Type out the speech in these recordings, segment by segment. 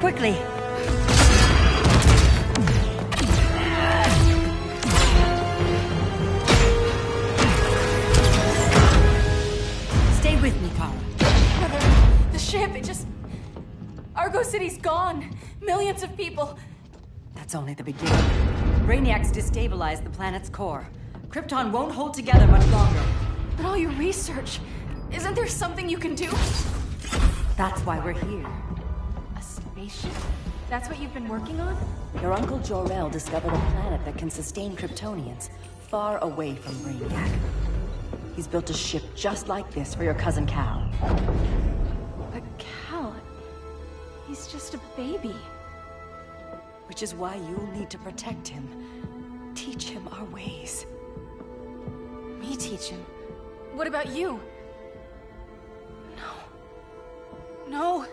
quickly! Stay with me, Kara. Mother, the ship, it just... Argo City's gone. Millions of people. That's only the beginning. Brainiac's destabilized the planet's core. Krypton won't hold together much longer. But all your research, isn't there something you can do? That's why we're here. A spaceship? That's what you've been working on? Your uncle Jor-El discovered a planet that can sustain Kryptonians, far away from Brainiac. He's built a ship just like this for your cousin Cal. But Cal... he's just a baby. Which is why you'll need to protect him. Teach him our ways. Me teach him? What about you? No.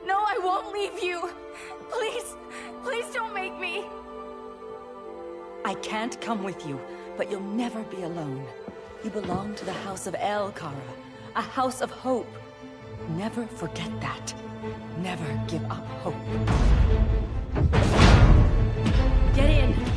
No, I won't leave you. Please, please don't make me. I can't come with you, but you'll never be alone. You belong to the House of El, Kara. A house of hope. Never forget that. Never give up hope. Get in!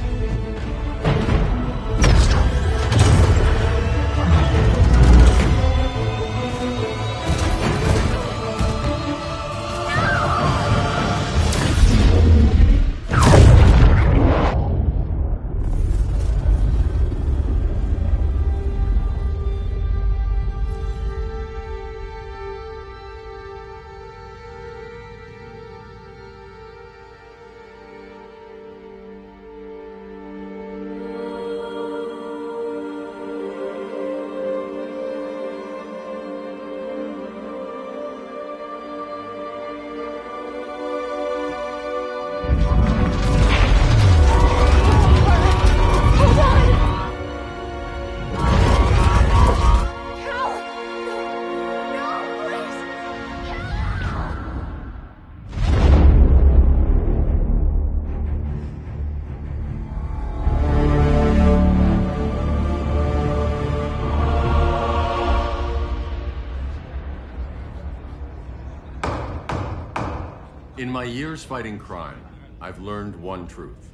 In my years fighting crime, I've learned one truth.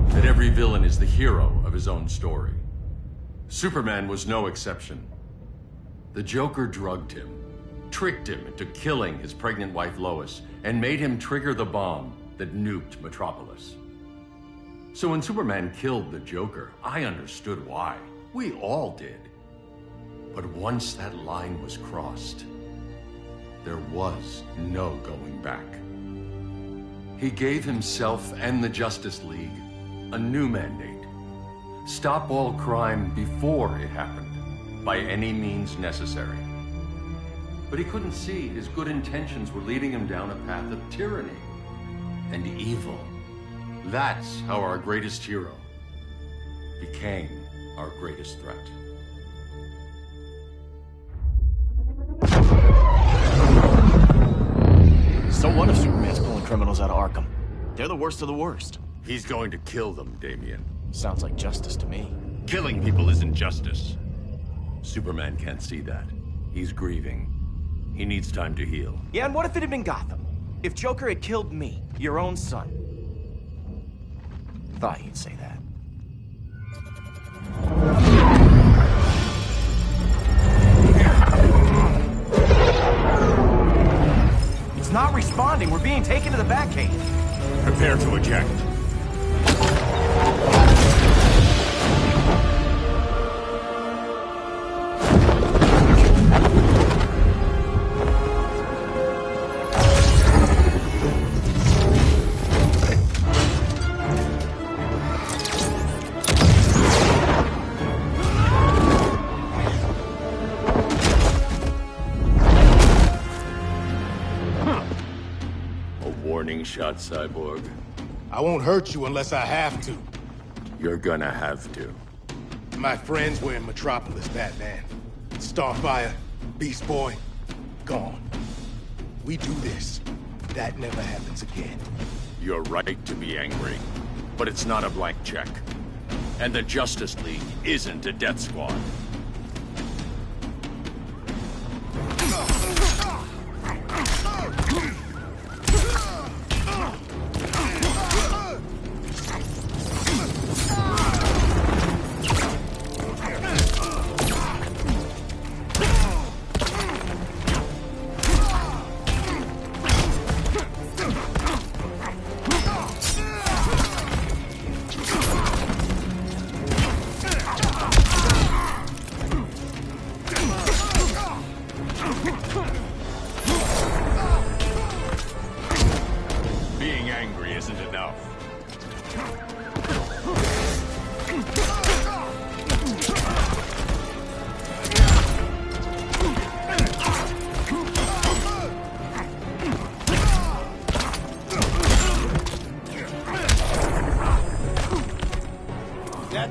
That every villain is the hero of his own story. Superman was no exception. The Joker drugged him, tricked him into killing his pregnant wife Lois, and made him trigger the bomb that nuked Metropolis. So when Superman killed the Joker, I understood why. We all did. But once that line was crossed, there was no going back. He gave himself and the Justice League a new mandate. Stop all crime before it happened, by any means necessary. But he couldn't see his good intentions were leading him down a path of tyranny and evil. That's how our greatest hero became our greatest threat. So what if Superman's pulling criminals out of Arkham? They're the worst of the worst. He's going to kill them, Damian. Sounds like justice to me. Killing people isn't justice. Superman can't see that. He's grieving. He needs time to heal. Yeah, and what if it had been Gotham? If Joker had killed me, your own son? Thought you'd say that. It's not responding. We're being taken to the Batcave. Prepare to eject. Shot, Cyborg. I won't hurt you unless I have to. You're gonna have to. My friends were in Metropolis, Batman. Starfire, Beast Boy, gone. We do this. That never happens again. You're right to be angry, but it's not a blank check. And the Justice League isn't a death squad.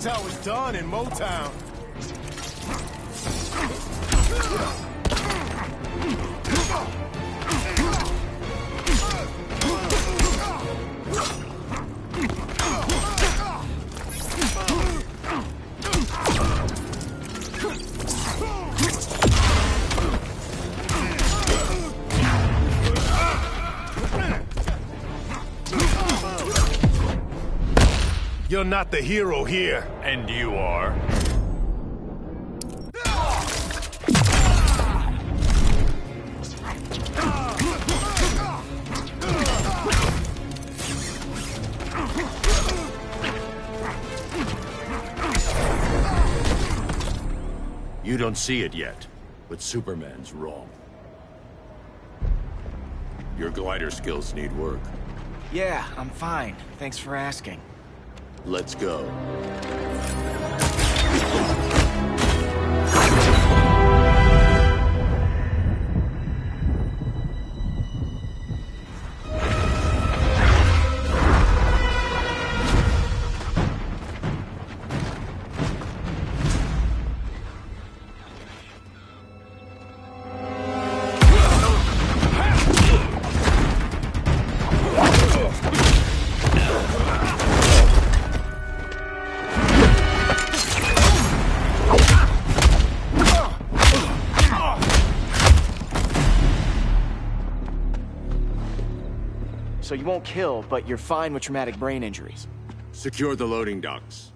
That's how it's done in Motown. You're not the hero here. And you are? You don't see it yet, but Superman's wrong. Your glider skills need work. Yeah, I'm fine. Thanks for asking. Let's go. So you won't kill, but you're fine with traumatic brain injuries. Secure the loading docks.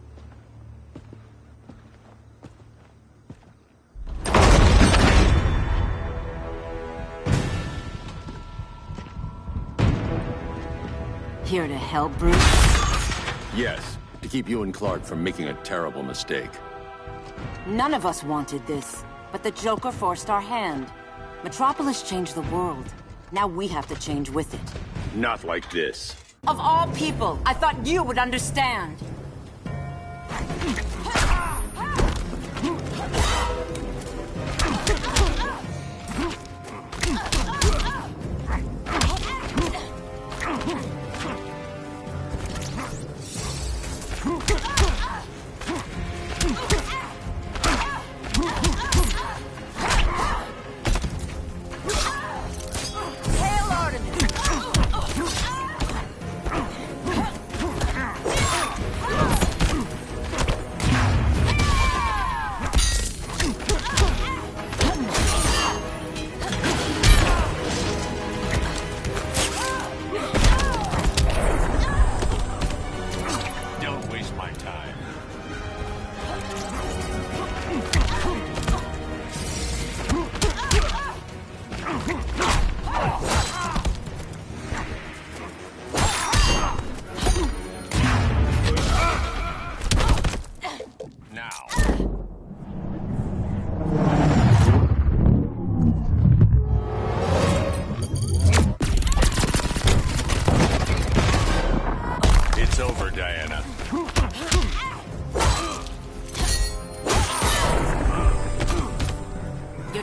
Here to help, Bruce? Yes, to keep you and Clark from making a terrible mistake. None of us wanted this, but the Joker forced our hand. Metropolis changed the world. Now we have to change with it. Not like this. Of all people, I thought you would understand.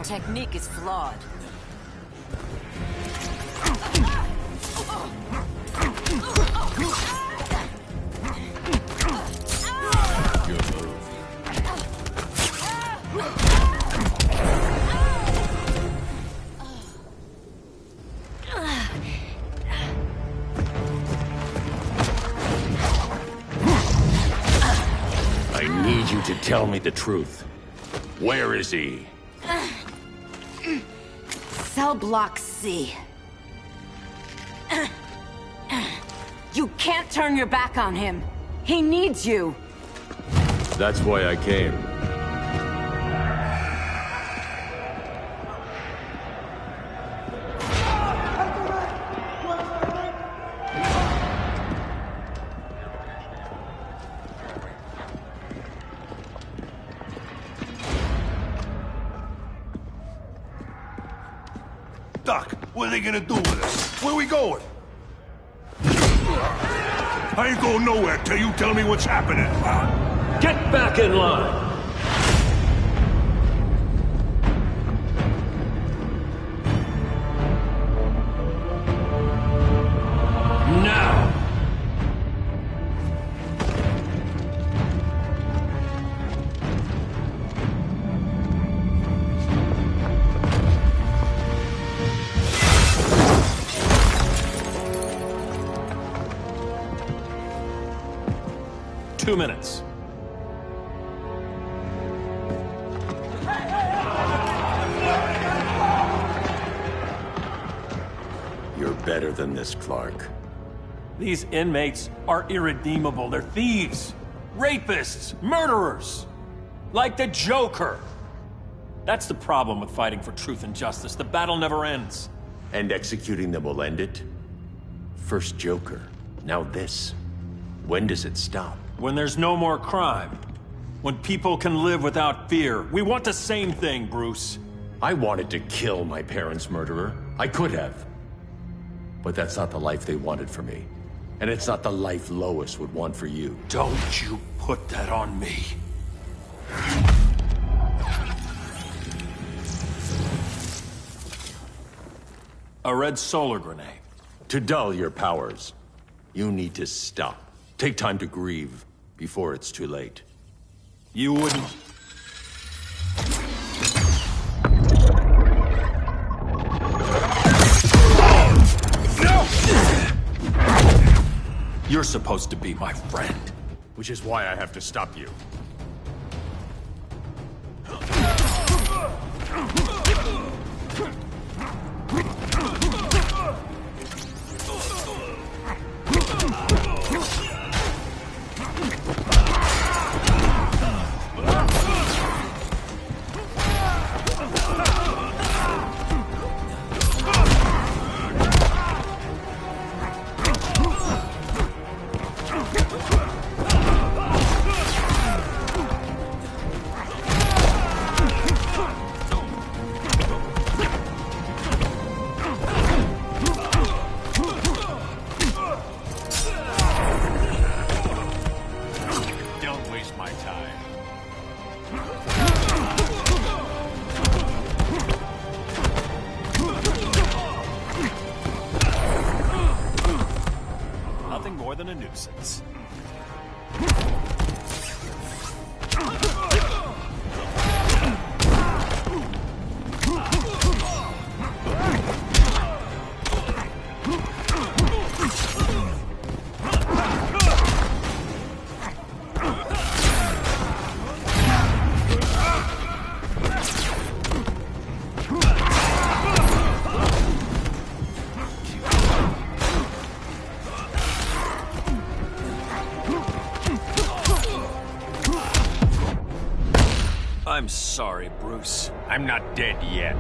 Technique is flawed. Good move. I need you to tell me the truth. Where is he? Cell Block C. You can't turn your back on him. He needs you. That's why I came. Doc, what are they gonna do with us? Where we going? I ain't going nowhere till you tell me what's happening. Get back in line! Now! 2 minutes. You're better than this, Clark. These inmates are irredeemable. They're thieves, rapists, murderers. Like the Joker. That's the problem with fighting for truth and justice. The battle never ends. And executing them will end it? First Joker, now this. When does it stop? When there's no more crime. When people can live without fear. We want the same thing, Bruce. I wanted to kill my parents' murderer. I could have. But that's not the life they wanted for me. And it's not the life Lois would want for you. Don't you put that on me. A red solar grenade. To dull your powers, you need to stop. Take time to grieve before it's too late. You wouldn't... You're supposed to be my friend. Which is why I have to stop you. I'm sorry, Bruce. I'm not dead yet.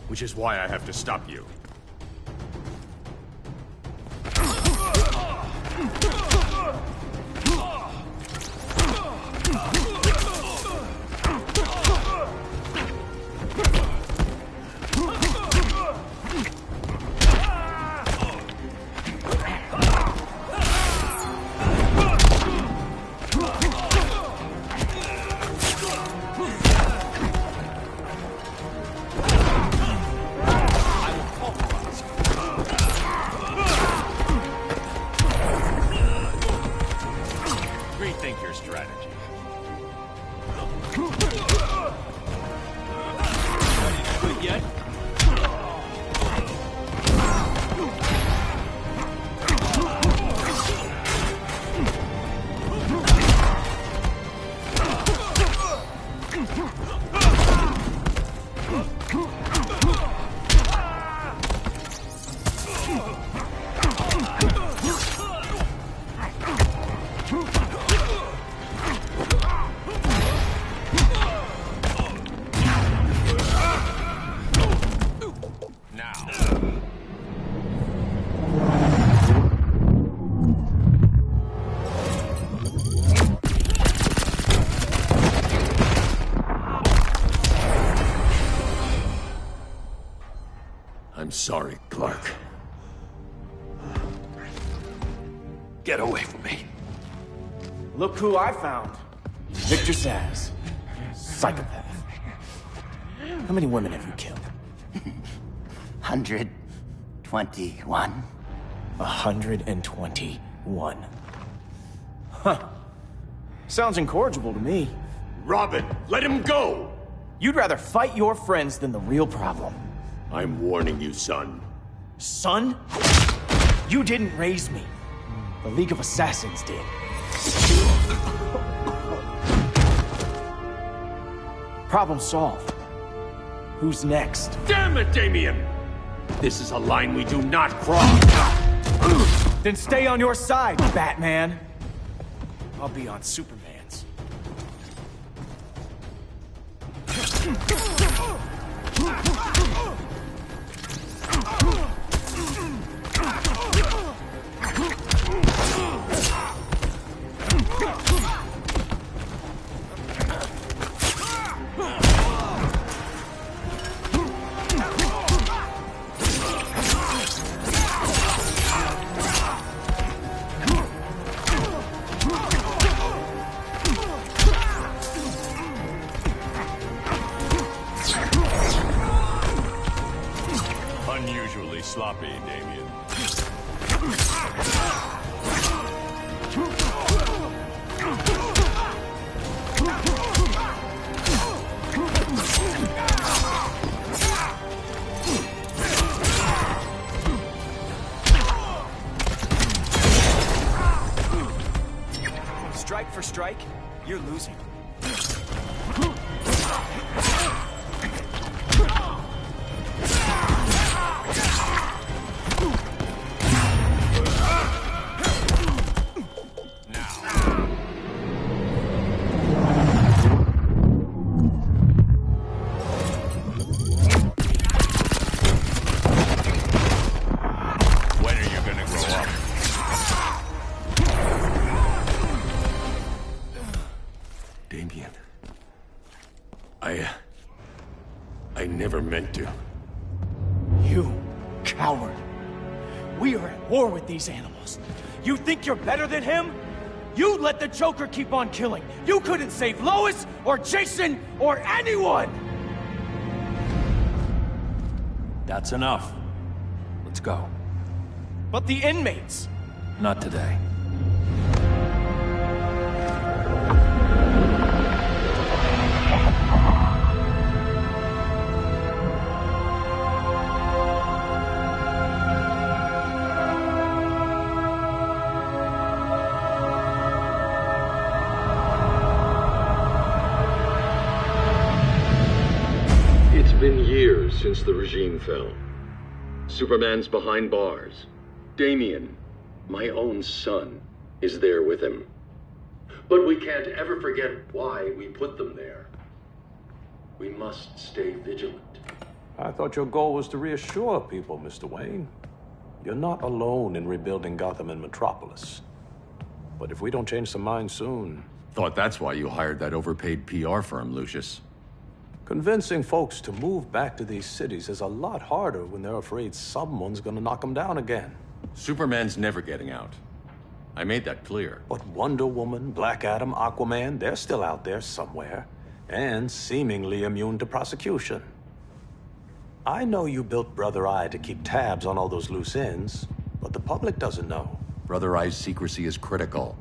Which is why I have to stop you. Rethink your strategy. Ready to quit yet? I'm sorry, Clark. Get away from me. Look who I found. Victor Zsasz. Psychopath. How many women have you killed? 121. 121. Huh. Sounds incorrigible to me. Robin, let him go! You'd rather fight your friends than the real problem. I'm warning you, son. Son? You didn't raise me. The League of Assassins did. Problem solved. Who's next? Damn it, Damien! This is a line we do not cross! Then stay on your side, Batman. I'll be on Superman's. Unusually sloppy, Damien. Strike for strike, you're losing. Damien. I never meant to. You coward. We are at war with these animals. You think you're better than him? You let the Joker keep on killing. You couldn't save Lois or Jason or anyone! That's enough. Let's go. But the inmates. Not today. It's been years since the regime fell. Superman's behind bars. Damien, my own son, is there with him. But we can't ever forget why we put them there. We must stay vigilant. I thought your goal was to reassure people, Mr. Wayne. You're not alone in rebuilding Gotham and Metropolis. But if we don't change some minds soon... Thought that's why you hired that overpaid PR firm, Lucius. Convincing folks to move back to these cities is a lot harder when they're afraid someone's gonna knock them down again. Superman's never getting out. I made that clear. But Wonder Woman, Black Adam, Aquaman, they're still out there somewhere. And seemingly immune to prosecution. I know you built Brother Eye to keep tabs on all those loose ends, but the public doesn't know. Brother Eye's secrecy is critical.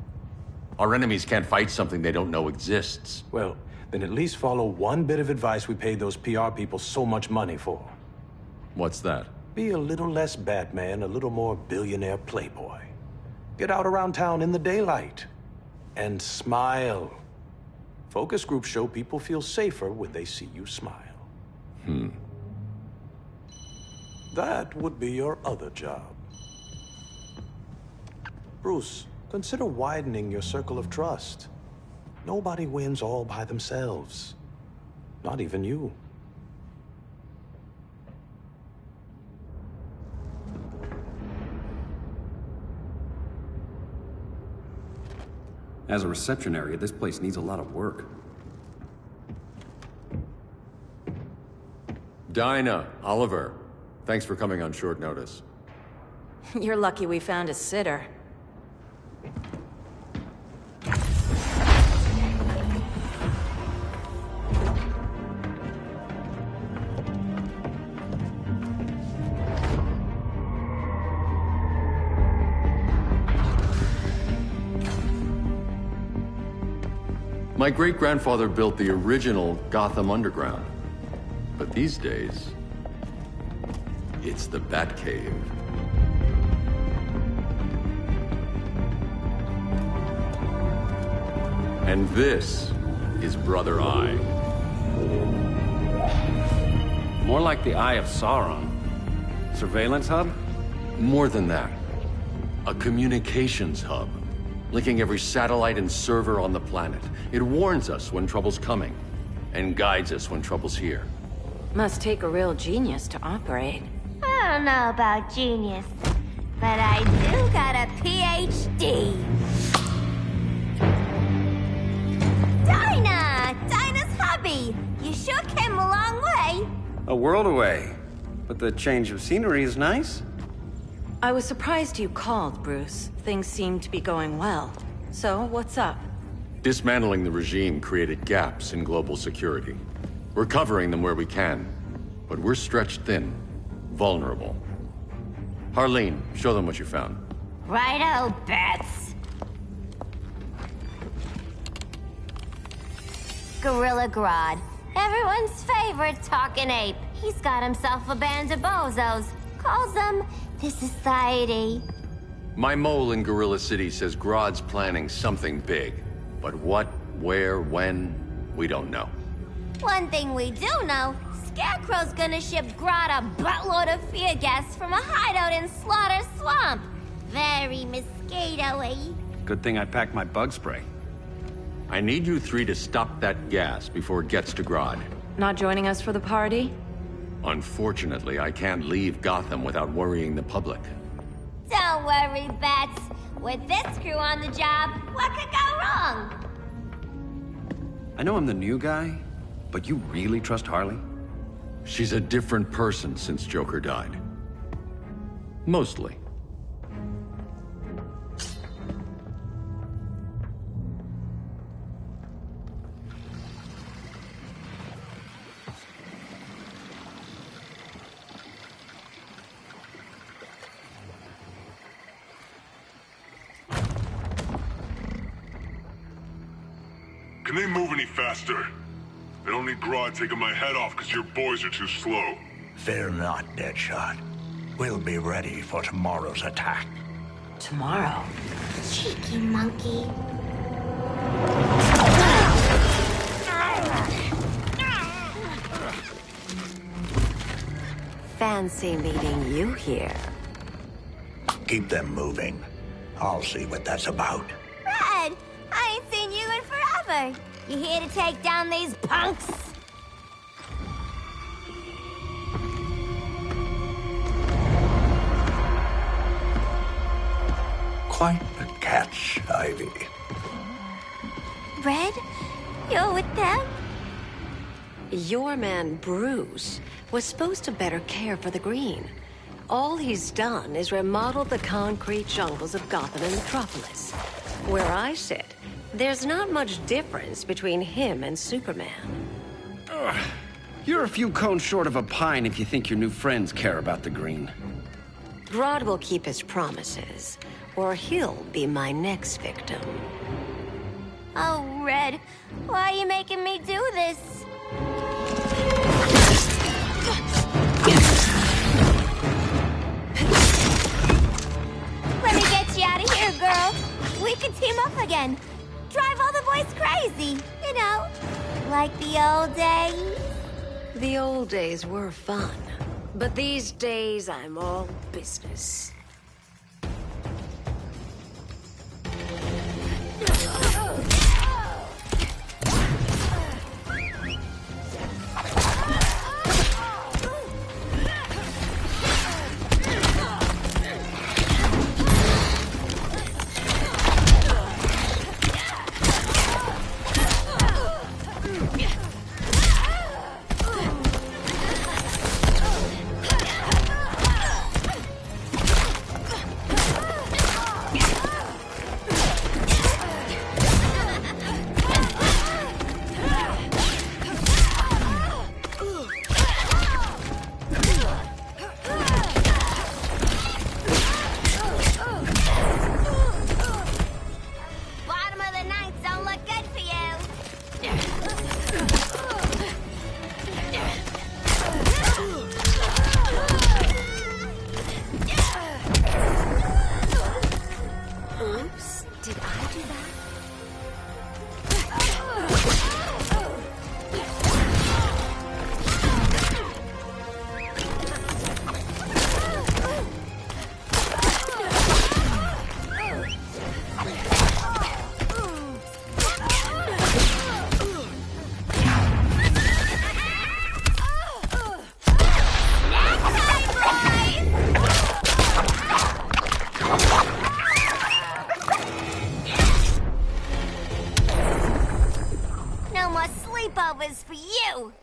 Our enemies can't fight something they don't know exists. Well, then at least follow one bit of advice we paid those PR people so much money for. What's that? Be a little less Batman, a little more billionaire playboy. Get out around town in the daylight. And smile. Focus groups show people feel safer when they see you smile. That would be your other job. Bruce, consider widening your circle of trust. Nobody wins all by themselves. Not even you. As a reception area, this place needs a lot of work. Dinah, Oliver, thanks for coming on short notice. You're lucky we found a sitter. My great-grandfather built the original Gotham Underground. But these days, it's the Batcave. And this is Brother Eye. More like the Eye of Sauron. Surveillance hub? More than that. A communications hub, linking every satellite and server on the planet. It warns us when trouble's coming, and guides us when trouble's here. Must take a real genius to operate. I don't know about genius, but I do got a PhD. Dinah's hubby! You sure came a long way. A world away. But the change of scenery is nice. I was surprised you called, Bruce. Things seem to be going well. So, what's up? Dismantling the regime created gaps in global security. We're covering them where we can, but we're stretched thin, vulnerable. Harleen, show them what you found. Righto, Bats. Gorilla Grodd. Everyone's favorite talking ape. He's got himself a band of bozos. Calls them the Society. My mole in Gorilla City says Grodd's planning something big. But what, where, when, we don't know. One thing we do know, Scarecrow's gonna ship Grodd a buttload of fear gas from a hideout in Slaughter Swamp. Very mosquito-y. Good thing I packed my bug spray. I need you three to stop that gas before it gets to Grodd. Not joining us for the party? Unfortunately, I can't leave Gotham without worrying the public. Don't worry, Bats. With this crew on the job, what could go wrong? I know I'm the new guy, but you really trust Harley? She's a different person since Joker died. Mostly. Can they move any faster? I don't need Grodd taking my head off because your boys are too slow. Fear not, Deadshot. We'll be ready for tomorrow's attack. Tomorrow? Cheeky monkey. Fancy meeting you here. Keep them moving. I'll see what that's about. Red, I ain't seen you in forever. You here to take down these punks? Quite the catch, Ivy. Red, you're with them? Your man, Bruce, was supposed to better care for the Green. All he's done is remodel the concrete jungles of Gotham and Metropolis. Where I sit, there's not much difference between him and Superman. You're a few cones short of a pine if you think your new friends care about the Green. Grodd will keep his promises, or he'll be my next victim. Oh, Red, why are you making me do this? Let me get you out of here, girl. We can team up again. Drive all the boys crazy, you know, like the old days. The old days were fun, but these days I'm all business. leftovers for you!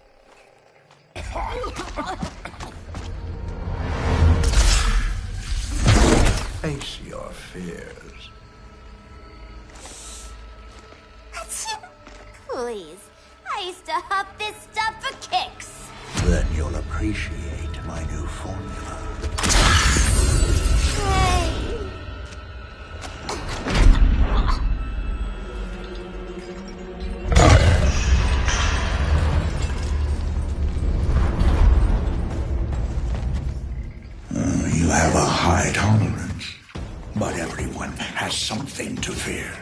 Face your fears. Please, I used to huff this stuff for kicks. Then you'll appreciate my new formula. Hey. You have a high tolerance, but everyone has something to fear.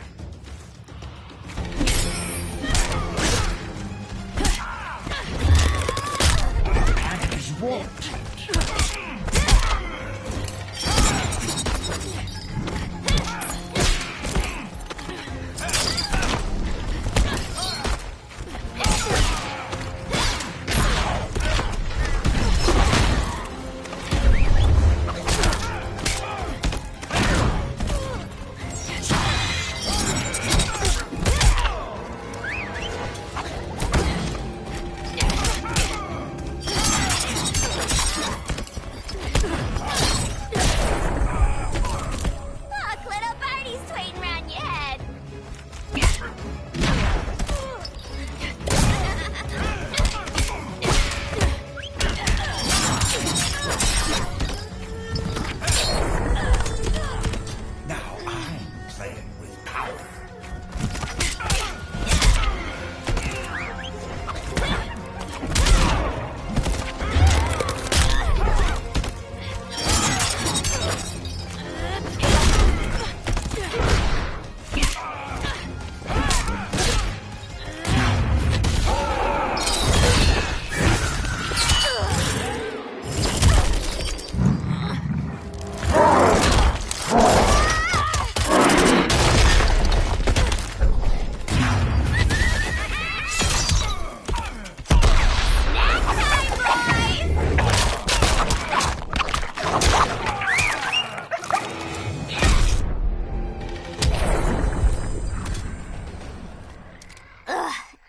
That is wanted.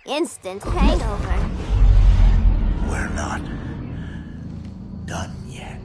Instant hangover. We're not done yet.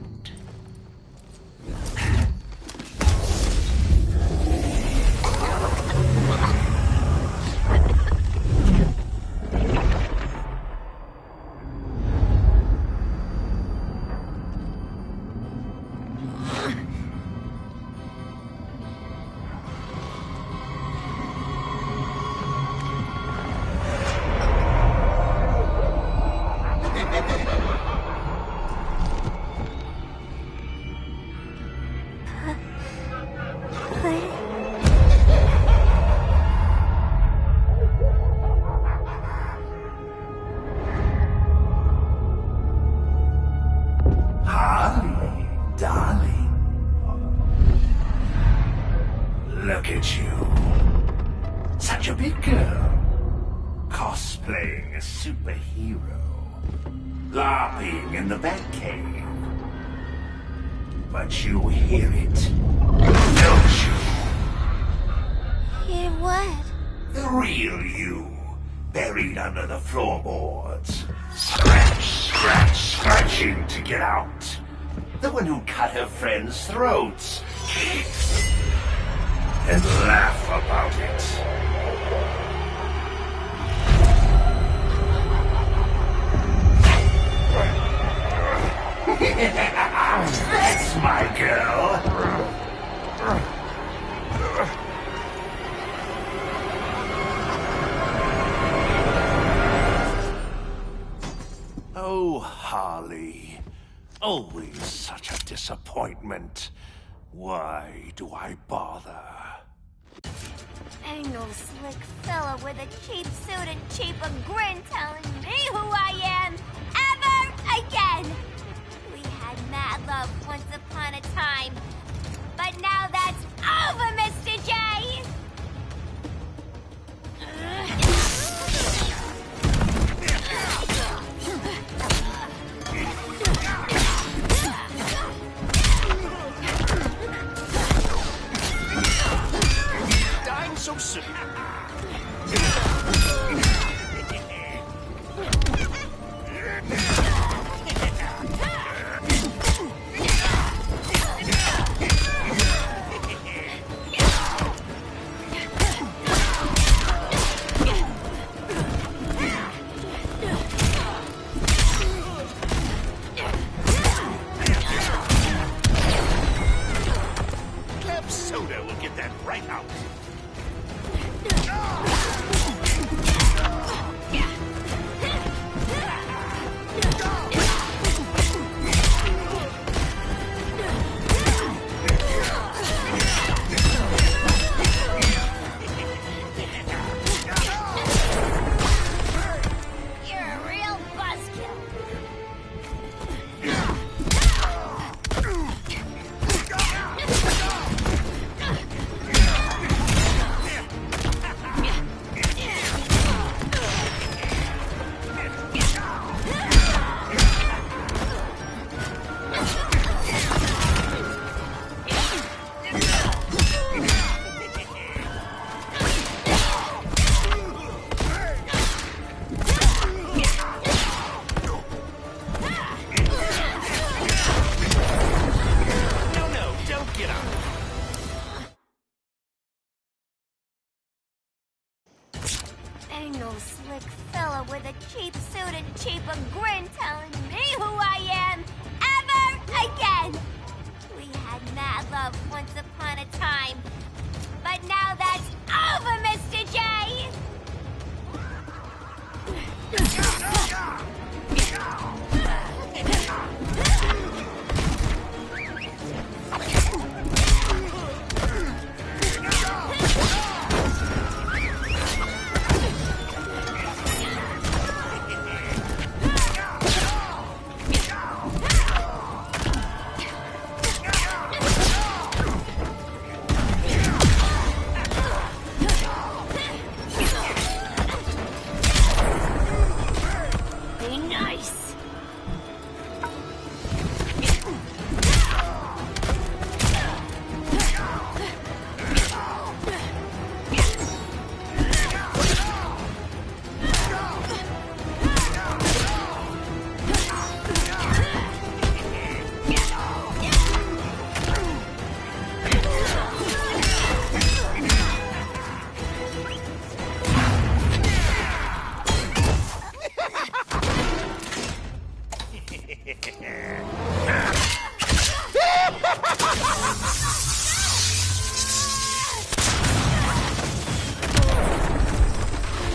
Harley, darling. Look at you. Such a big girl. Cosplaying a superhero. LARPing in the Batcave. But you hear it, don't you? Hear what? The real you, buried under the floorboards. Scratch, scratch, scratching to get out. The one who cut her friends' throats. And laugh about it. That's my girl. Oh, Harley. Always such a disappointment. Why do I bother? Ain't no slick fella with a cheap suit and cheaper grin telling me who I am ever again. We had mad love once upon a time, but now that's over, Mr. J. Dying so soon. Ain't no slick fella with a cheap suit and cheaper grin telling me who I am ever again. We had mad love once upon a time, but now that's over, Mr. J!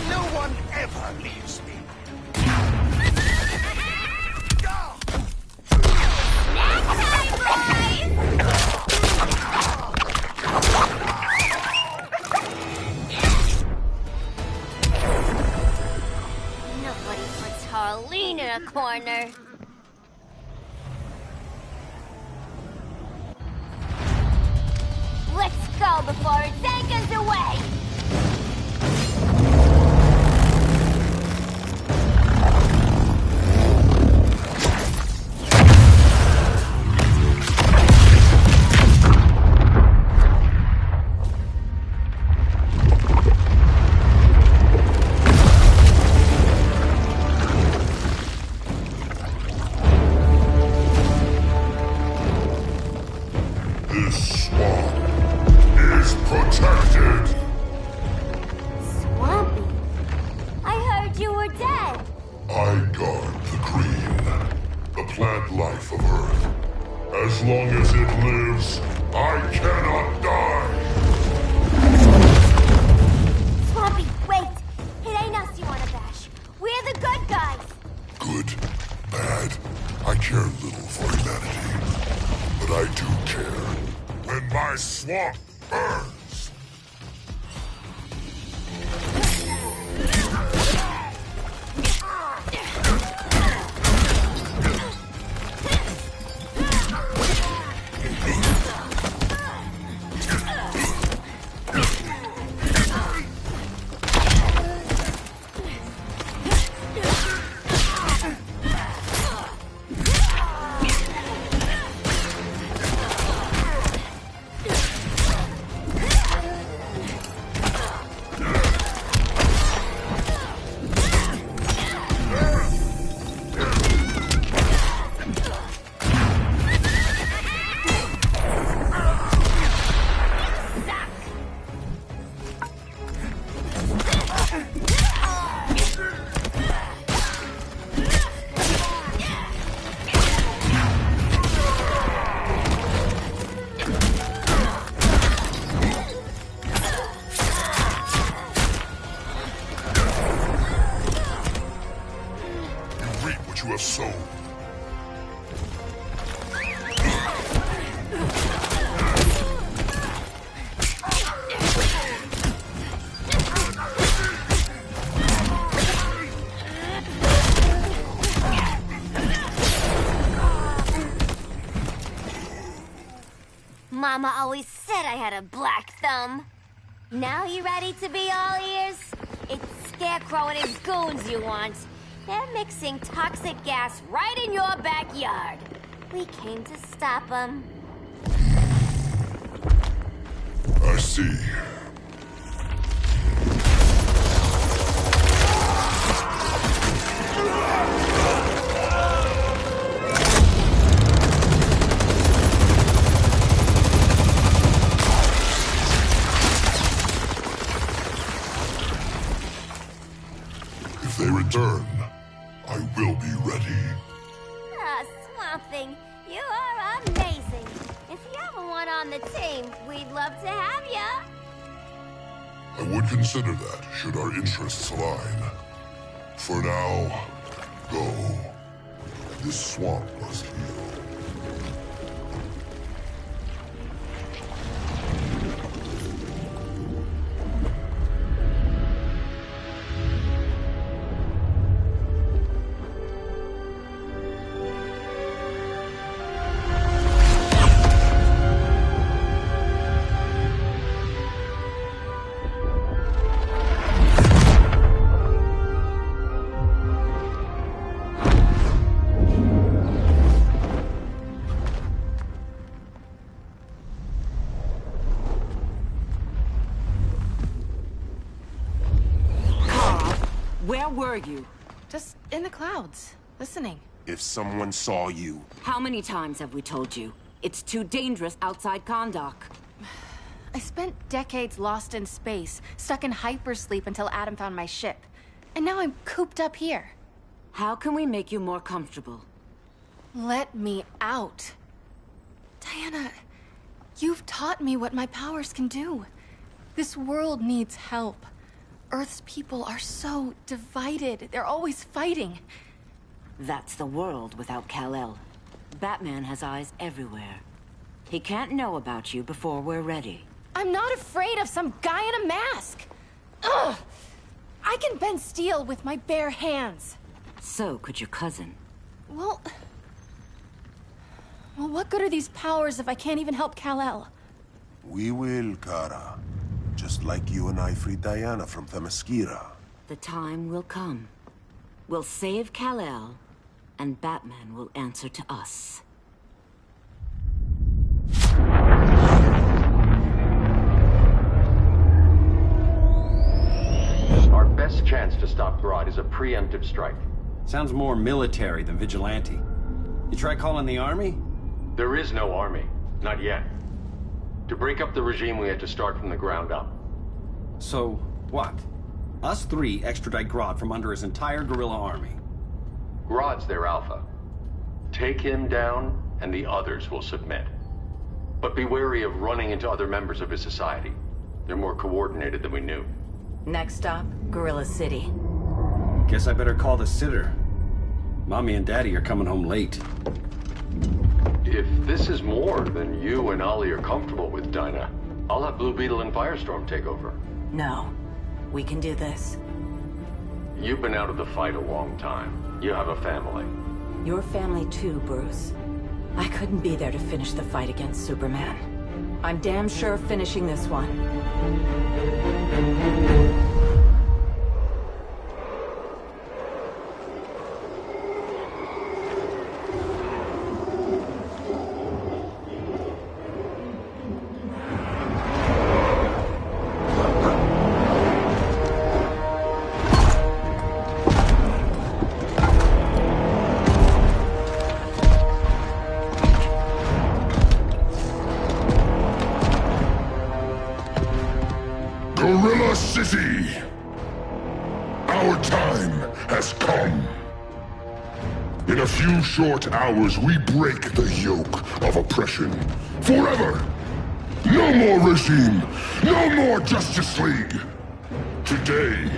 No one ever leaves me. Nobody puts Harleen in a corner. Let's go before it takes us away! This swamp is protected. Swampy? I heard you were dead. I guard the green, the plant life of Earth. As long as it lives, I cannot die. Swampy, wait! It ain't us you wanna bash. We're the good guys. Good, bad, I care little for humanity. But I do care when my swamp burns. You have sown. Mama always said I had a black thumb. Now you ready to be all ears? It's Scarecrow and his goons you want. They're mixing toxic gas right in your backyard. We came to stop them. I see. they return, I will be ready. Ah, Swamp Thing, you are amazing. If you ever want on the team, we'd love to have ya. I would consider that, should our interests align. For now, go. This swamp must heal. Where were you? Just in the clouds, listening. If someone saw you... How many times have we told you? It's too dangerous outside Kahndaq. I spent decades lost in space, stuck in hypersleep until Adam found my ship. And now I'm cooped up here. How can we make you more comfortable? Let me out. Diana, you've taught me what my powers can do. This world needs help. Earth's people are so divided. They're always fighting. That's the world without Kal-El. Batman has eyes everywhere. He can't know about you before we're ready. I'm not afraid of some guy in a mask. Ugh! I can bend steel with my bare hands. So could your cousin. Well, what good are these powers if I can't even help Kal-El? We will, Kara. Just like you and I freed Diana from Themyscira. The time will come. We'll save Kal-El, and Batman will answer to us. Our best chance to stop Grodd is a preemptive strike. Sounds more military than vigilante. You try calling the army? There is no army. Not yet. To break up the regime, we had to start from the ground up. So, what? Us three extradite Grodd from under his entire guerrilla army. Grodd's their alpha. Take him down, and the others will submit. But be wary of running into other members of his society. They're more coordinated than we knew. Next stop, Gorilla City. Guess I better call the sitter. Mommy and Daddy are coming home late. If this is more than you and Ollie are comfortable with, Dinah, I'll have Blue Beetle and Firestorm take over. No. We can do this. You've been out of the fight a long time. You have a family. Your family too, Bruce. I couldn't be there to finish the fight against Superman. I'm damn sure finishing this one. Gorilla City! Our time has come. In a few short hours, we break the yoke of oppression. Forever! No more regime! No more Justice League! Today,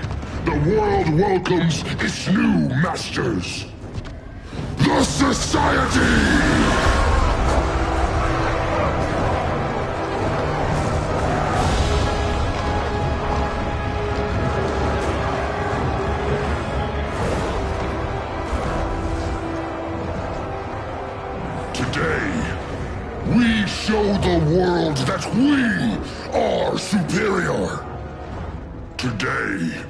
the world welcomes its new masters. The Society! We show the world that we are superior. Today,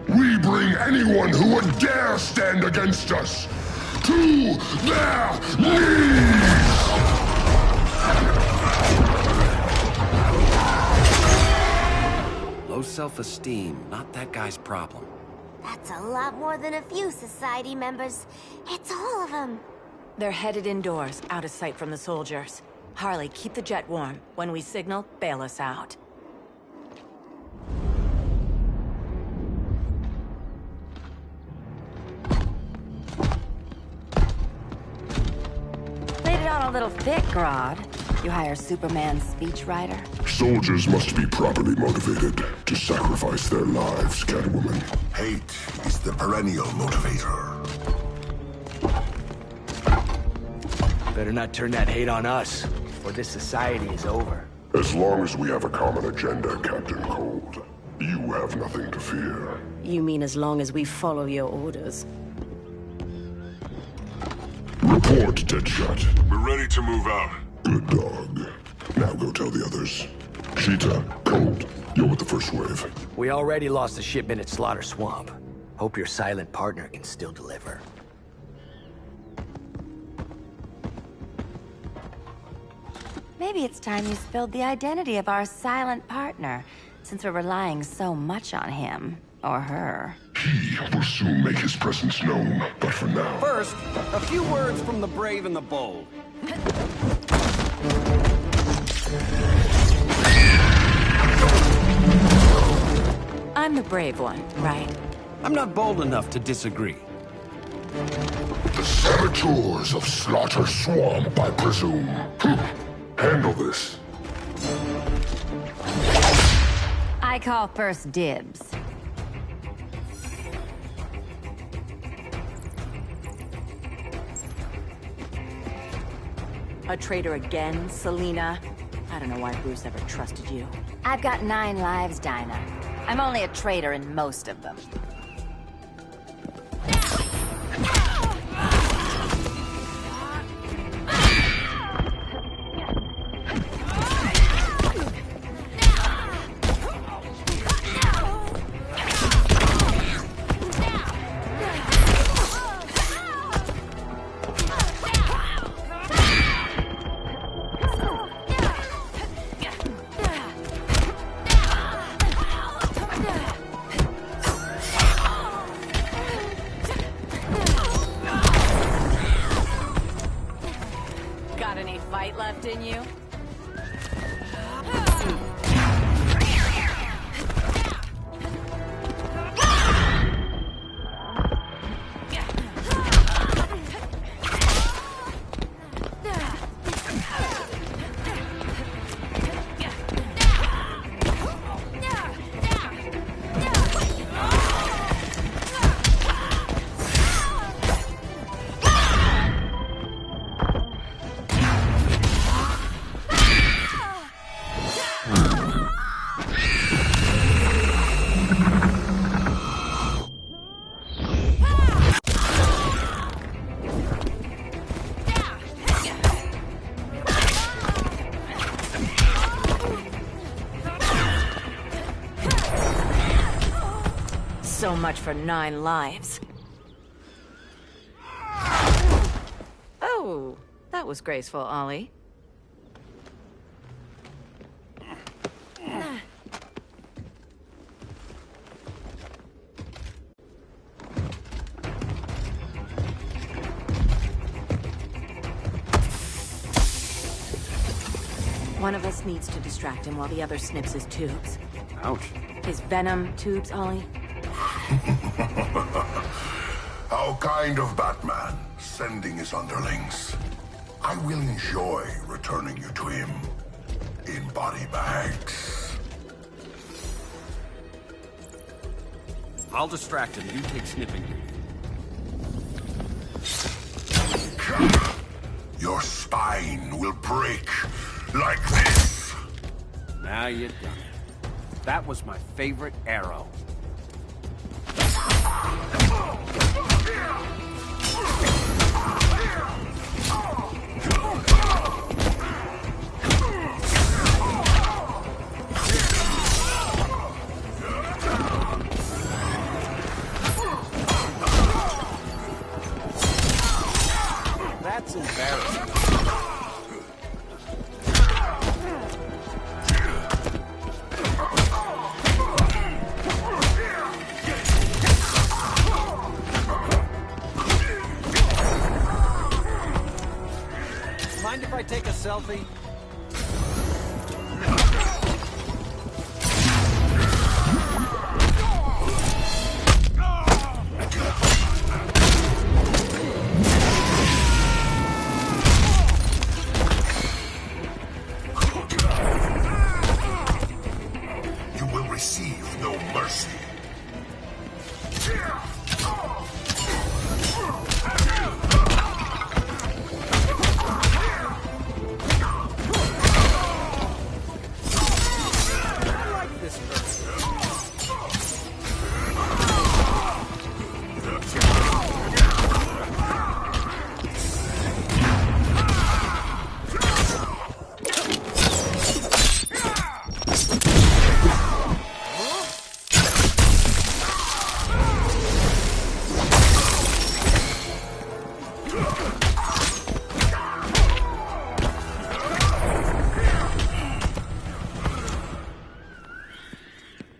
we bring anyone who would dare stand against us to their knees! Low self-esteem, not that guy's problem. That's a lot more than a few Society members. It's all of them. They're headed indoors, out of sight from the soldiers. Harley, keep the jet warm. When we signal, bail us out. a little thick, Grodd. You hire Superman's speechwriter? Soldiers must be properly motivated to sacrifice their lives, Catwoman. Hate is the perennial motivator. Better not turn that hate on us, or this society is over. As long as we have a common agenda, Captain Cold, you have nothing to fear. You mean as long as we follow your orders? Report, Deadshot. We're ready to move out. Good dog. Now go tell the others. Cheetah, Cold, you're with the first wave. We already lost a shipment at Slaughter Swamp. Hope your silent partner can still deliver. Maybe it's time you spilled the identity of our silent partner, since we're relying so much on him. Or her. He will soon make his presence known, but for now... First, a few words from the brave and the bold. I'm the brave one, right? I'm not bold enough to disagree. The saboteurs of Slaughter Swamp, I presume. Handle this. I call first dibs. A traitor again, Selina? I don't know why Bruce ever trusted you. I've got 9 lives, Dinah. I'm only a traitor in most of them. Got any fight left in you? So much for 9 lives. Oh, that was graceful, Ollie. One of us needs to distract him while the other snips his tubes. Ouch. His venom tubes, Ollie. How kind of Batman, sending his underlings. I will enjoy returning you to him in body bags. I'll distract him. You take snipping. Your spine will break like this. Now you done it. That was my favorite arrow. That's embarrassing. Mind if I take a selfie?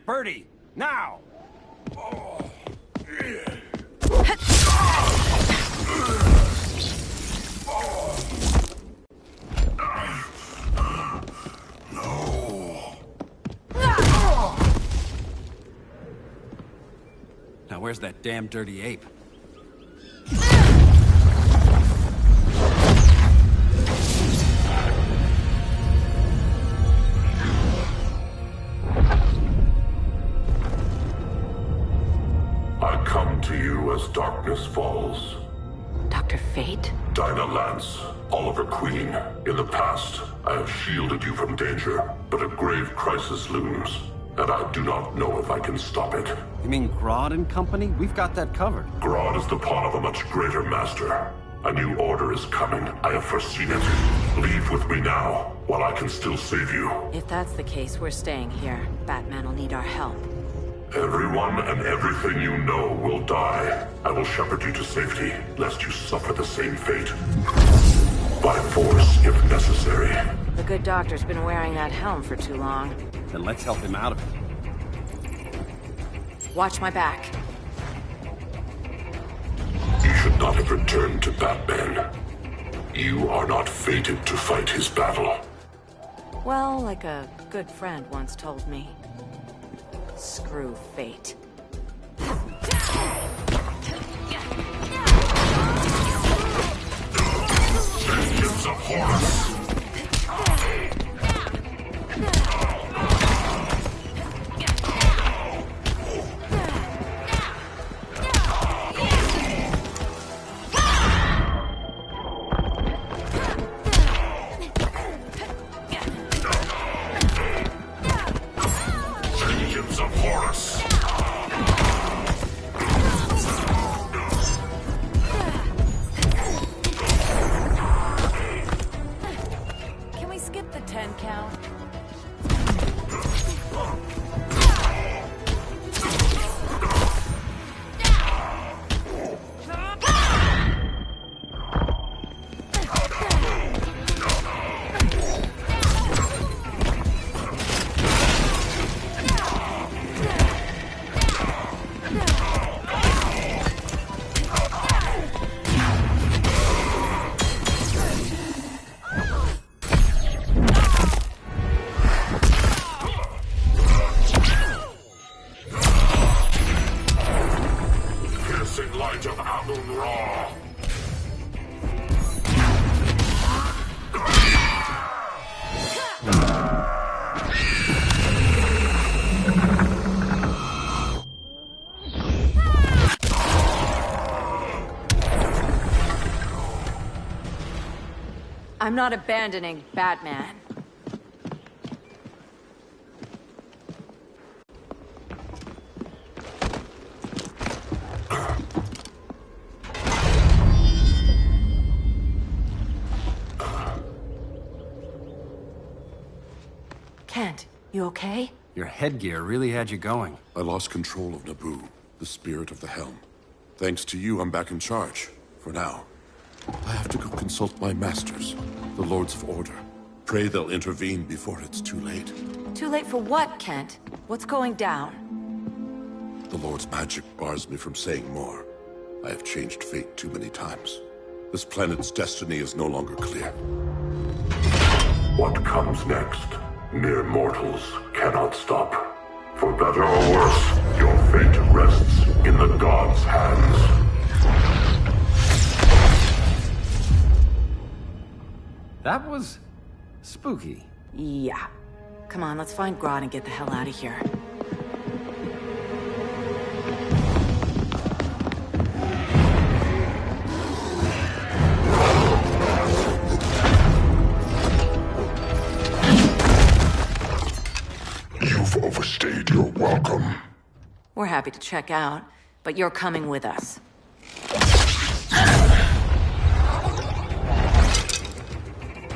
Birdie, now! Now where's that damn dirty ape? I come to you as darkness falls. Dr. Fate? Dinah Lance, Oliver Queen. In the past, I have shielded you from danger, but a grave crisis looms, and I do not know if I can stop it. You mean Grodd and company? We've got that covered. Grodd is the pawn of a much greater master. A new order is coming. I have foreseen it. Leave with me now, while I can still save you. If that's the case, we're staying here. Batman will need our help. Everyone and everything you know will die. I will shepherd you to safety, lest you suffer the same fate. By force, if necessary. The good doctor's been wearing that helm for too long. Then let's help him out of it. Watch my back. You should not have returned to Batman. You are not fated to fight his battle. Well, like a good friend once told me. Screw fate. Vengeance of Horus! Vengeance of Horus! Can we skip the 10 count? Piercing light of Amun-Ra! I'm not abandoning Batman. Kent, you okay? Your headgear really had you going. I lost control of Naboo, the spirit of the helm. Thanks to you, I'm back in charge. For now. I have to go consult my masters, the Lords of Order. Pray they'll intervene before it's too late. Too late for what, Kent? What's going down? The Lord's magic bars me from saying more. I have changed fate too many times. This planet's destiny is no longer clear. What comes next? Mere mortals cannot stop. For better or worse, your fate rests in the gods' hands. That was spooky. Yeah. Come on, let's find Grodd and get the hell out of here. happy to check out, but you're coming with us.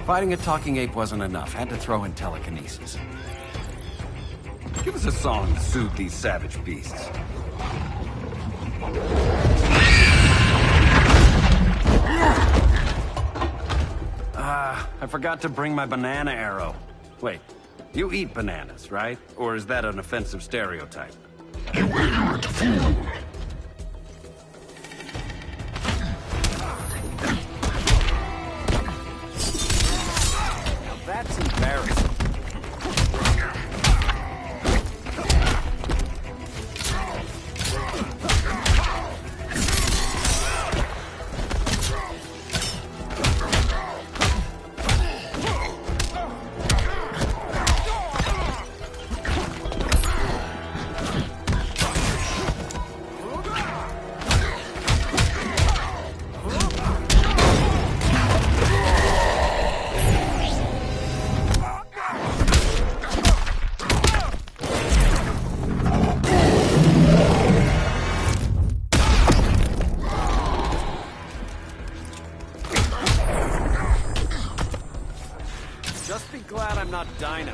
Fighting a talking ape wasn't enough. Had to throw in telekinesis. Give us a song to soothe these savage beasts. I forgot to bring my banana arrow. Wait, you eat bananas, right? Or is that an offensive stereotype? You ignorant fool! Now that's embarrassing. Just be glad I'm not Dinah.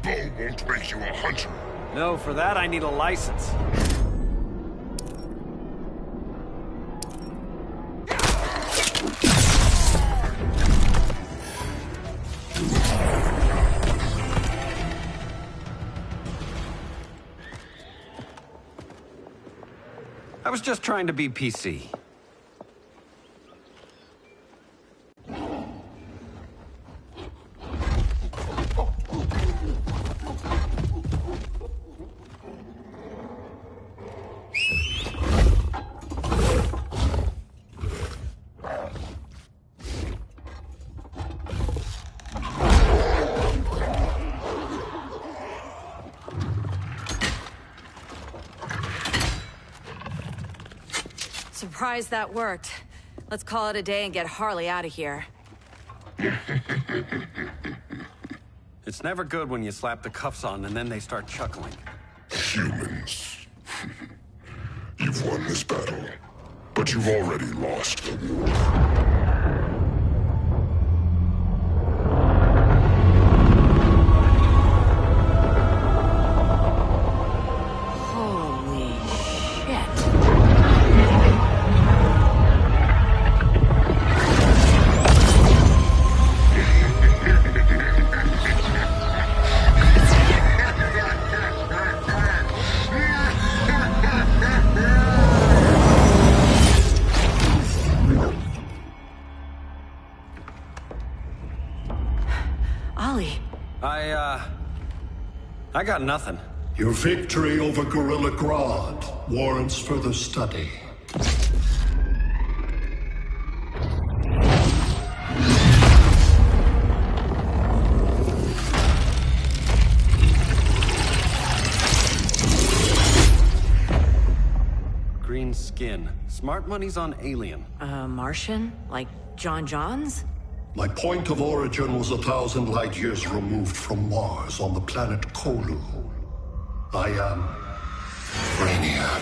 Won't make you a hunter. No, for that I need a license. I was just trying to be PC. Surprised that worked. Let's call it a day and get Harley out of here. It's never good when you slap the cuffs on and then they start chuckling. Humans. You've won this battle, but you've already lost the war. I got nothing. Your victory over Gorilla Grodd warrants further study. Green skin. Smart money's on alien. Martian? Like John Johns? My point of origin was 1,000 light years removed from Mars on the planet Kolu. I am Brainiac.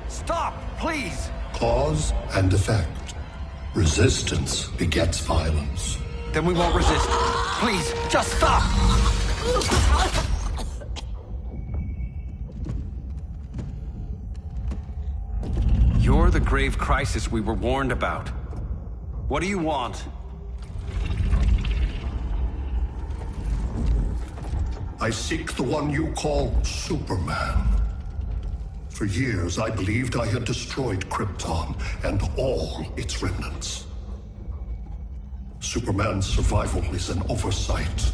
Stop, please! Cause and effect. Resistance begets violence. Then we won't resist. Please, just stop! You're the grave crisis we were warned about. What do you want? I seek the one you call Superman. For years, I believed I had destroyed Krypton and all its remnants. Superman's survival is an oversight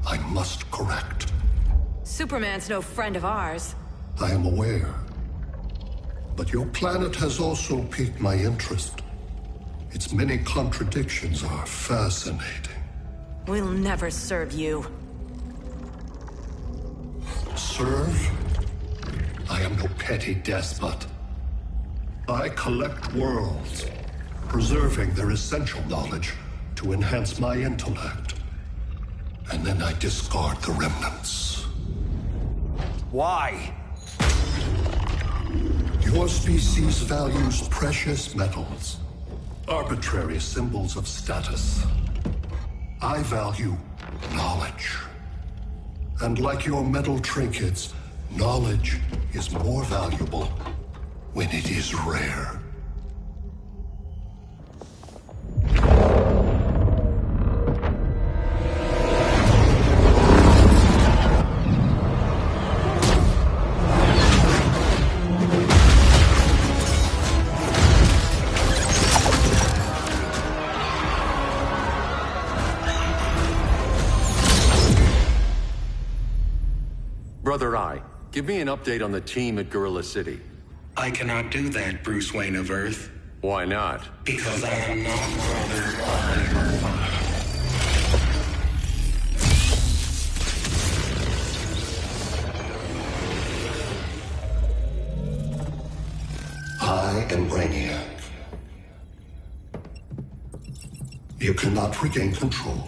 I must correct. Superman's no friend of ours. I am aware. But your planet has also piqued my interest. Its many contradictions are fascinating. We'll never serve you. Serve? I am no petty despot. I collect worlds, preserving their essential knowledge to enhance my intellect. And then I discard the remnants. Why? Your species values precious metals, arbitrary symbols of status. I value knowledge. And like your metal trinkets, knowledge is more valuable when it is rare. Brother Eye, give me an update on the team at Gorilla City. I cannot do that, Bruce Wayne of Earth. Why not? Because I am not Brother Eye. I am Brainiac. You cannot regain control.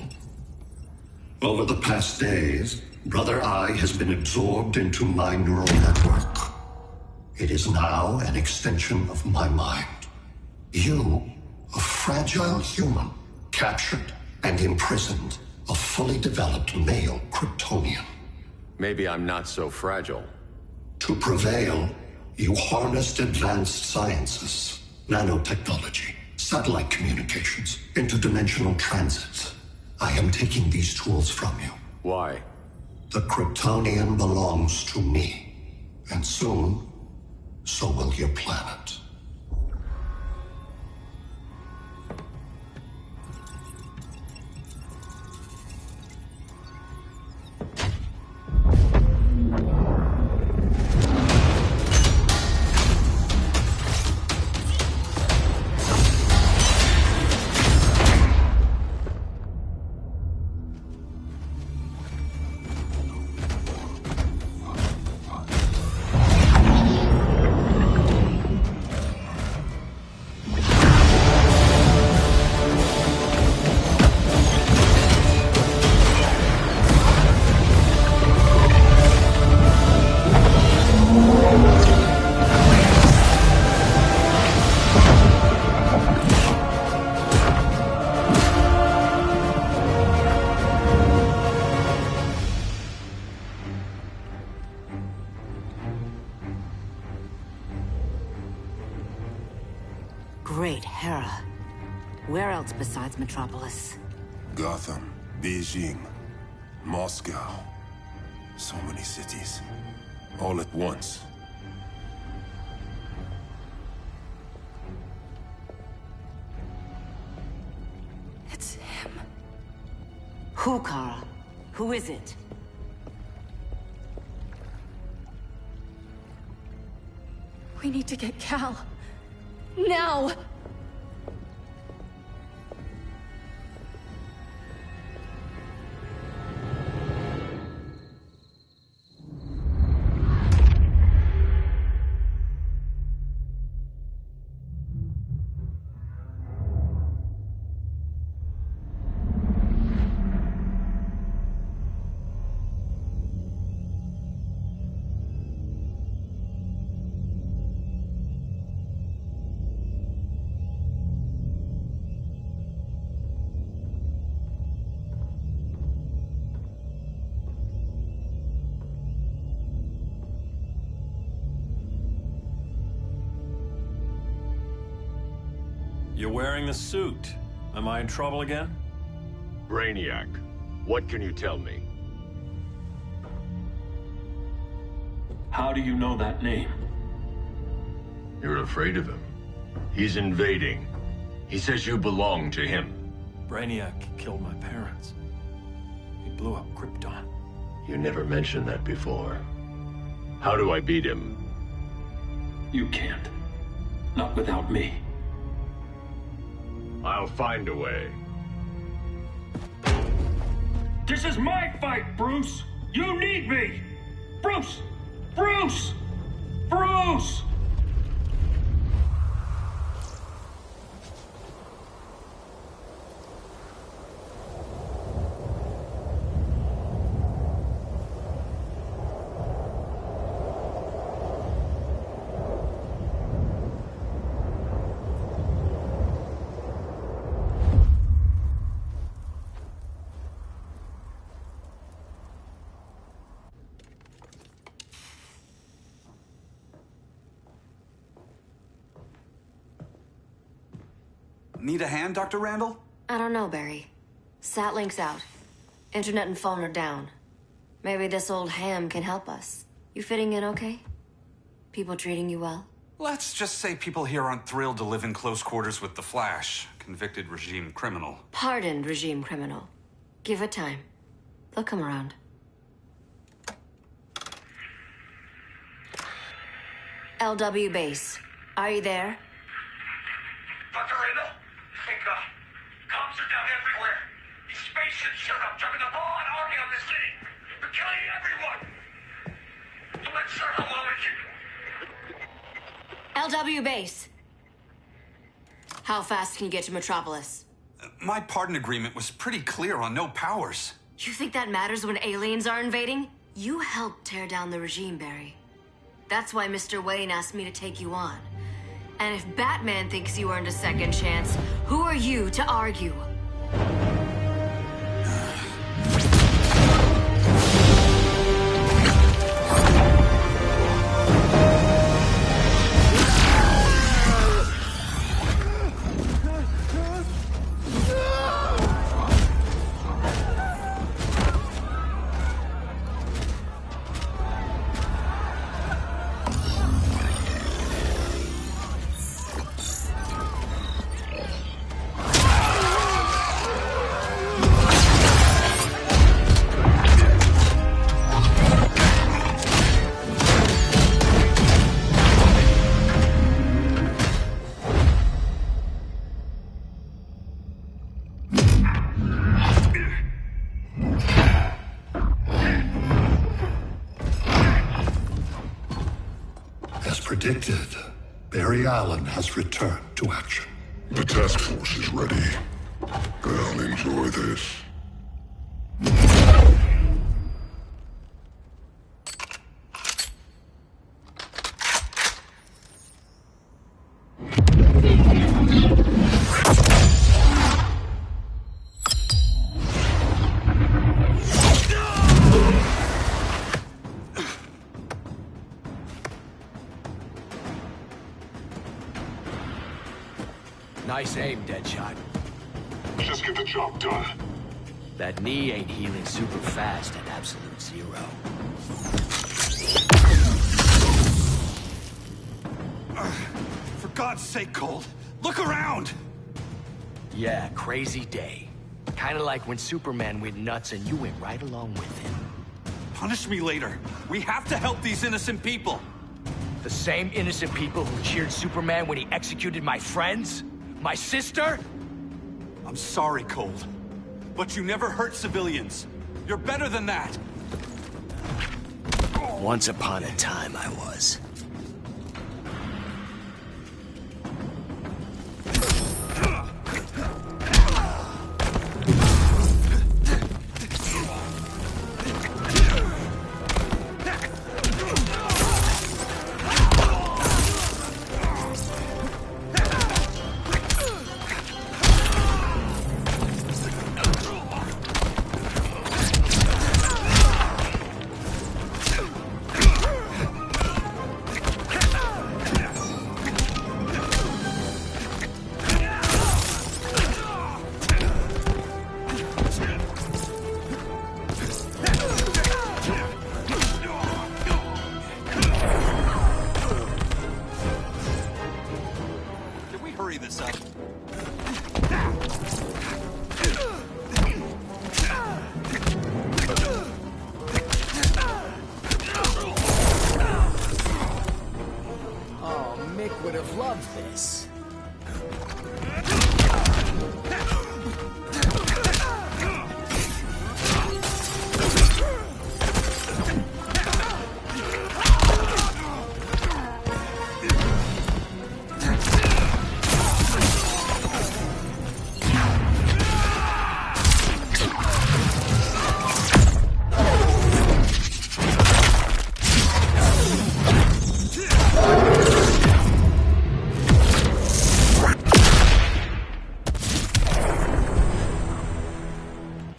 Over the past days, Brother Eye has been absorbed into my neural network. It is now an extension of my mind. You, a fragile human, captured and imprisoned a fully developed male Kryptonian. Maybe I'm not so fragile. To prevail, you harnessed advanced sciences, nanotechnology, satellite communications, interdimensional transit. I am taking these tools from you. Why? The Kryptonian belongs to me. And soon, so will your planet. Great Hera. Where else besides Metropolis? Gotham, Beijing, Moscow. So many cities. All at once. It's him. Who, Kara? Who is it? We need to get Cal. Now! You're wearing the suit. Am I in trouble again? Brainiac, what can you tell me? How do you know that name? You're afraid of him. He's invading. He says you belong to him. Brainiac killed my parents. He blew up Krypton. You never mentioned that before. How do I beat him? You can't. Not without me. I'll find a way. This is my fight, Bruce! You need me! Bruce! Bruce! Bruce! Need a hand, Dr. Randall? I don't know, Barry. Satlink's out. Internet and phone are down. Maybe this old ham can help us. You fitting in okay? People treating you well? Let's just say people here aren't thrilled to live in close quarters with the Flash, convicted regime criminal. Pardoned regime criminal. Give it time. They'll come around. LW base. Are you there? Dr. Randall? Thank God. Cops are down everywhere. These spaceships showed up, dropping a full-on army on this city. They're killing everyone. I'm not sure how long it can... LW base. How fast can you get to Metropolis? My pardon agreement was pretty clear on no powers. You think that matters when aliens are invading? You helped tear down the regime, Barry. That's why Mr. Wayne asked me to take you on. And if Batman thinks you earned a second chance, who are you to argue? Predicted, Barry Allen has returned to action. The task force is ready. I'll enjoy this. Nice aim, Deadshot. Just get the job done. That knee ain't healing super fast at absolute zero. For God's sake, Cold, look around! Yeah, crazy day. Kinda like when Superman went nuts and you went right along with him. Punish me later. We have to help these innocent people. The same innocent people who cheered Superman when he executed my friends? My sister? I'm sorry, Cold, but you never hurt civilians. You're better than that. Once upon a time, I was. hurry this up. Oh, Mick would have loved this.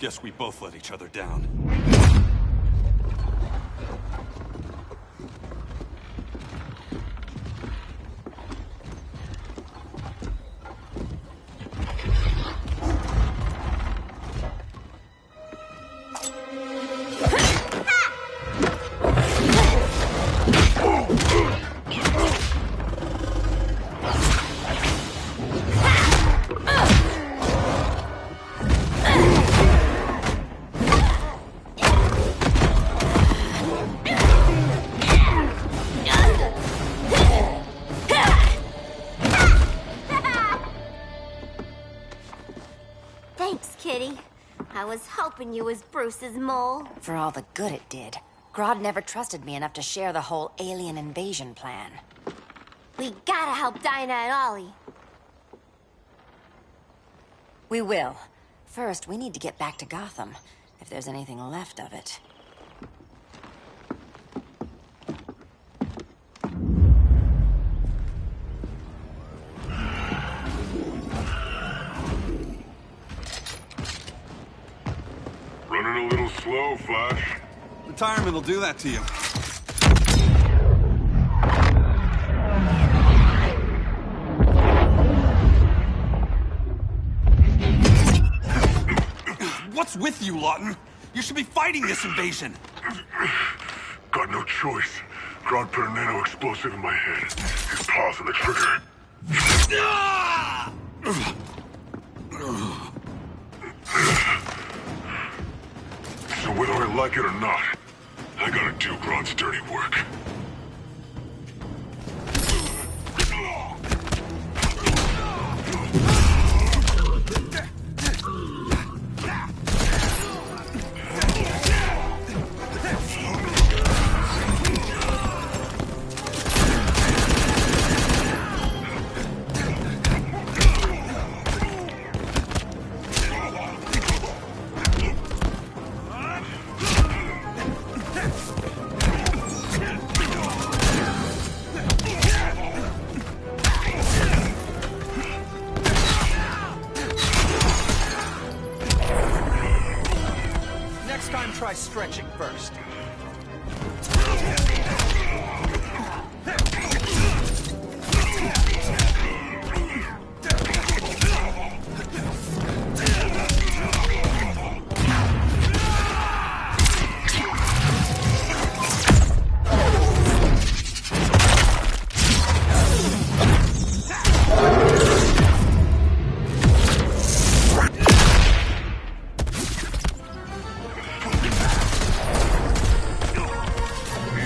Guess we both let each other down. Thanks, Kitty. I was hoping you was Bruce's mole. For all the good it did. Grodd never trusted me enough to share the whole alien invasion plan. We gotta help Dinah and Ollie. We will. First, we need to get back to Gotham, if there's anything left of it. Running a little slow, Flash. Retirement will do that to you. What's with you, Lawton? You should be fighting this invasion. Got no choice. Grodd put a nano-explosive in my head. His paws on the trigger. So whether I like it or not, I gotta do Grodd's dirty work. Next time, try stretching first.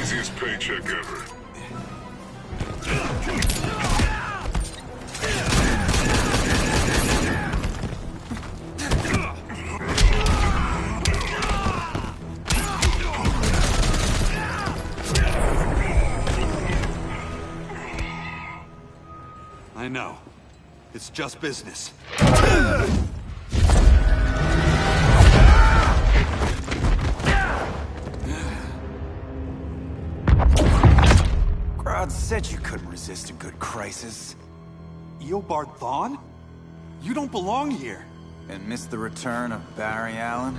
Easiest paycheck ever. I know. It's just business. Grodd said you couldn't resist a good crisis. Eobard Thawne? You don't belong here. And miss the return of Barry Allen?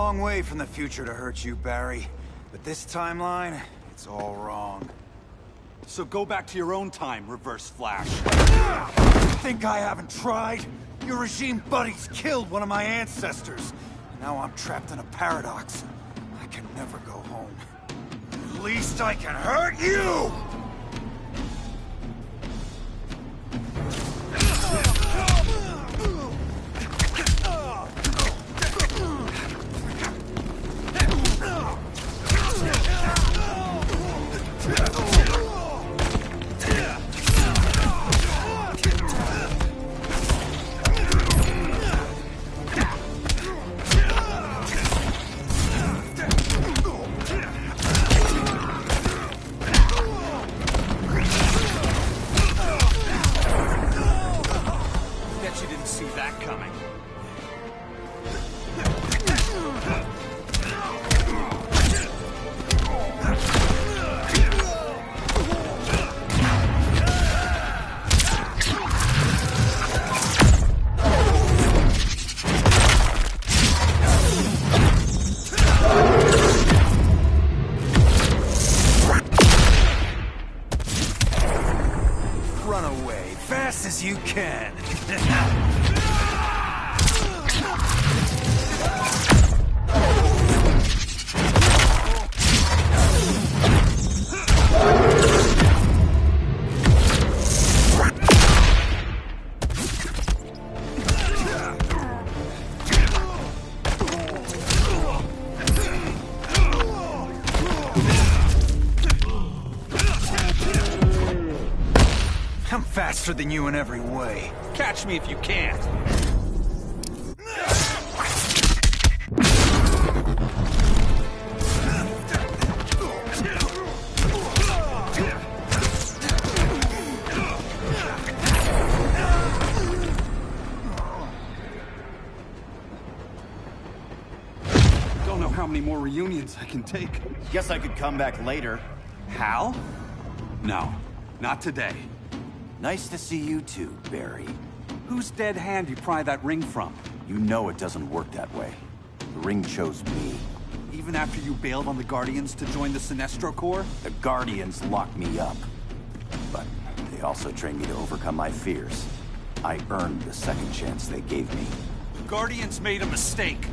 long way from the future to hurt you, Barry. But this timeline, it's all wrong. So go back to your own time, Reverse Flash. Think I haven't tried? Your regime buddies killed one of my ancestors. Now I'm trapped in a paradox. I can never go home. At least I can hurt you! You can. I'm faster than you in every way. Catch me if you can. Don't know how many more reunions I can take. Guess I could come back later. Hal? No, not today. Nice to see you too, Barry. Whose dead hand you pry that ring from? You know it doesn't work that way. The ring chose me. Even after you bailed on the Guardians to join the Sinestro Corps? The Guardians locked me up. But they also trained me to overcome my fears. I earned the second chance they gave me. The Guardians made a mistake.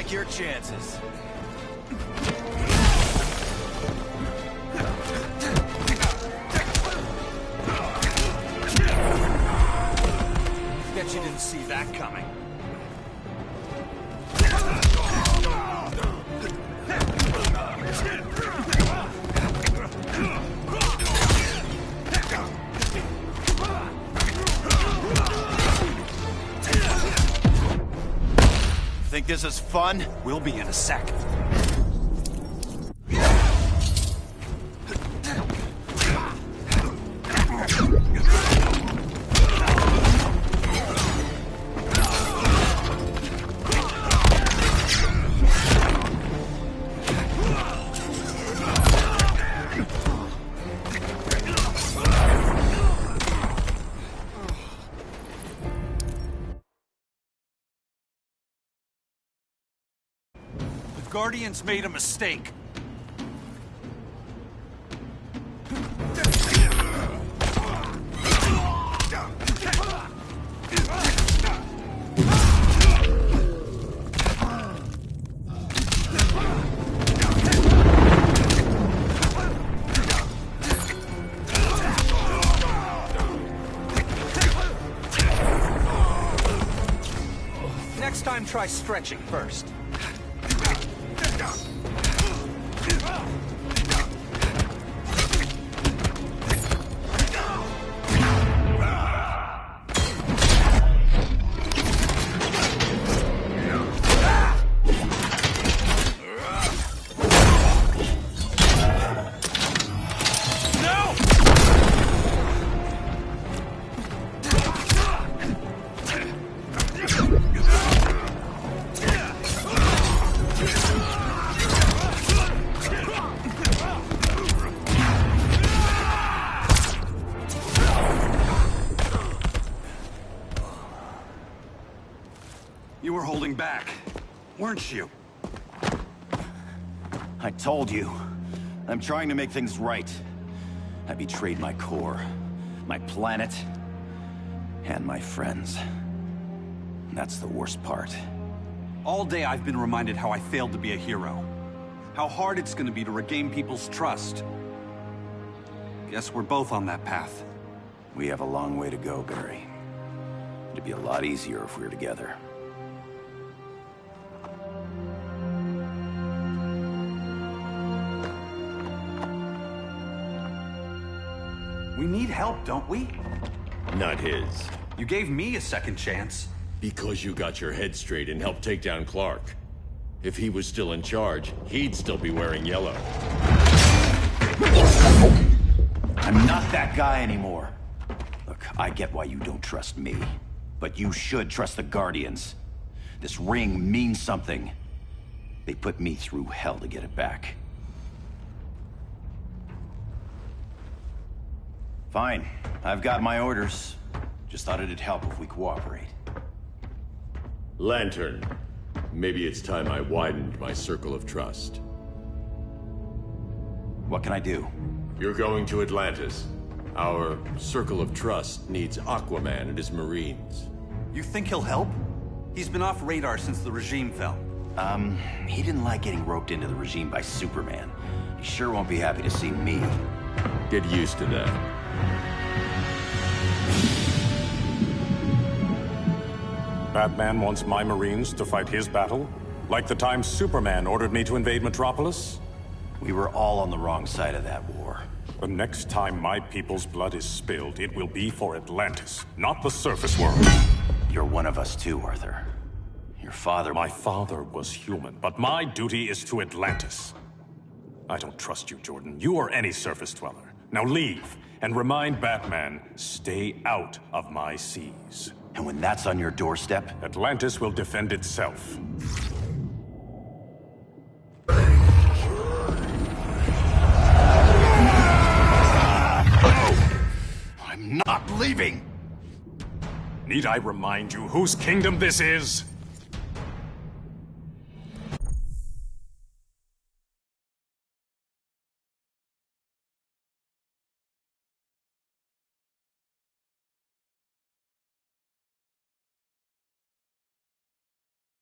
Your chances. Bet you didn't see that coming. Think this is fun? We'll be in a second. Guardians made a mistake. Next time, try stretching first. were holding back, weren't you? I told you. I'm trying to make things right. I betrayed my core, my planet, and my friends. That's the worst part. All day I've been reminded how I failed to be a hero. How hard it's gonna be to regain people's trust. Guess we're both on that path. We have a long way to go, Barry. It'd be a lot easier if we were together. We need help, don't we? Not his. You gave me a second chance. Because you got your head straight and helped take down Clark. If he was still in charge, he'd still be wearing yellow. I'm not that guy anymore. Look, I get why you don't trust me. But you should trust the Guardians. This ring means something. They put me through hell to get it back. Fine. I've got my orders. Just thought it'd help if we cooperate. Lantern. Maybe it's time I widened my circle of trust. What can I do? You're going to Atlantis. Our circle of trust needs Aquaman and his Marines. You think he'll help? He's been off radar since the regime fell. He didn't like getting roped into the regime by Superman. He sure won't be happy to see me. Get used to that. Batman wants my Marines to fight his battle? Like the time Superman ordered me to invade Metropolis? We were all on the wrong side of that war. The next time my people's blood is spilled, it will be for Atlantis, not the surface world. You're one of us too, Arthur. Your father... My father was human, but my duty is to Atlantis. I don't trust you, Jordan. You or any surface dweller. Now leave, and remind Batman, stay out of my seas. And when that's on your doorstep? Atlantis will defend itself. I'm not leaving! Need I remind you whose kingdom this is?